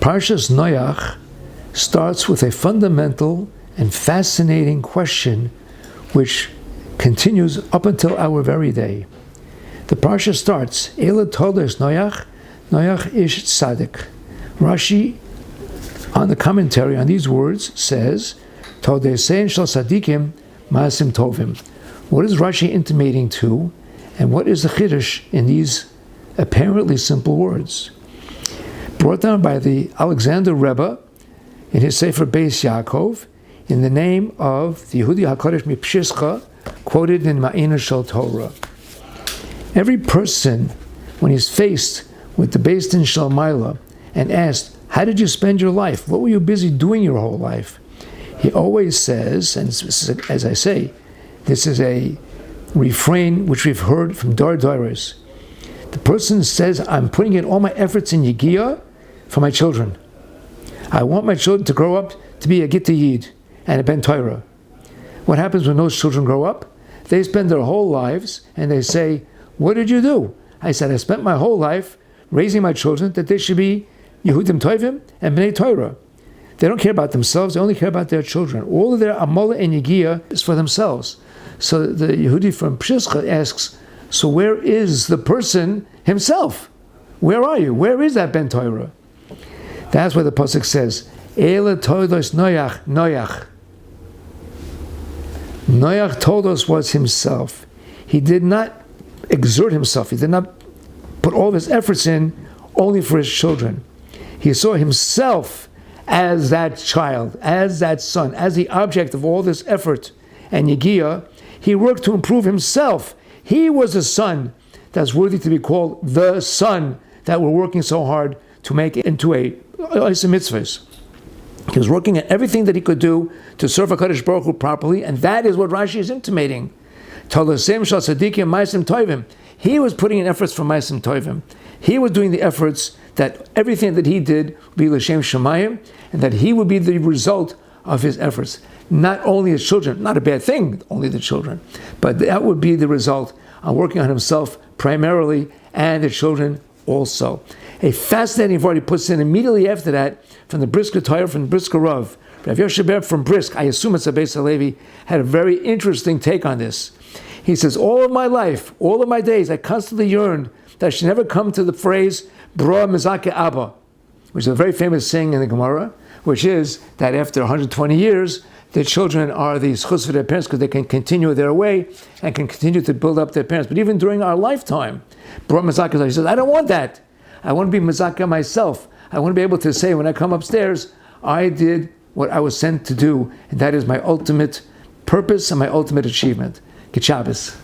Parshas Noach starts with a fundamental and fascinating question which continues up until our very day. The Parsha starts, Eila Todes Noach, Noach ish tzadik. Rashi, on the commentary on these words, says, Todesein shel tzadikim ma'asim tovim. What is Rashi intimating to, and what is the chiddush in these apparently simple words? Brought down by the Alexander Rebbe in his Sefer Beis Yaakov, in the name of the Yehudi HaKadosh Mipshischa, quoted in Ma'ina Shel Torah. Every person, when he's faced with the Beis Din Shel Maila and asked, how did you spend your life? What were you busy doing your whole life? He always says, and as I say, this is a refrain which we've heard from Dar Daris. The person says, I'm putting in all my efforts in Yigiyah for my children. I want my children to grow up to be a Gitta Yid and a Ben Torah. What happens when those children grow up? They spend their whole lives and they say, what did you do? I said, I spent my whole life raising my children that they should be Yehudim Tovim and Bnei Torah. They don't care about themselves, they only care about their children. All of their Amola and Yigiyah is for themselves. So the Yehudi from Pshischa asks, so where is the person himself? Where are you? Where is that Ben Torah? That's why the pasuk says, Eila todos Noach, Noach. Noach told us was himself. He did not exert himself. He did not put all of his efforts in only for his children. He saw himself as that child, as that son, as the object of all this effort and Yigiyah. He worked to improve himself. He was a son that's worthy to be called the son that we're working so hard to make into a mitzvahs. He was working at everything that he could do to serve HaKadosh Baruch Hu properly, and that is what Rashi is intimating. He was putting in efforts for Ma'asim Tovim. He was doing the efforts that everything that he did would be L'Shem Shemayim, and that he would be the result of his efforts. Not only his children, not a bad thing, only the children, but that would be the result of working on himself primarily and the children also. A fascinating word he puts in immediately after that from the Brisker Torah, from the Brisker Rav. Rav Yoshe from Brisk, I assume it's a Beis Halevi, had a very interesting take on this. He says, all of my life, all of my days, I constantly yearned that I should never come to the phrase, Bra Mezake Abba, which is a very famous saying in the Gemara, which is that after 120 years, the children are the schus for their parents because they can continue their way and can continue to build up their parents. But even during our lifetime, Bra Mezake, he says, I don't want that. I want to be Mezake myself. I want to be able to say when I come upstairs, I did what I was sent to do, and that is my ultimate purpose and my ultimate achievement. Good Shabbos.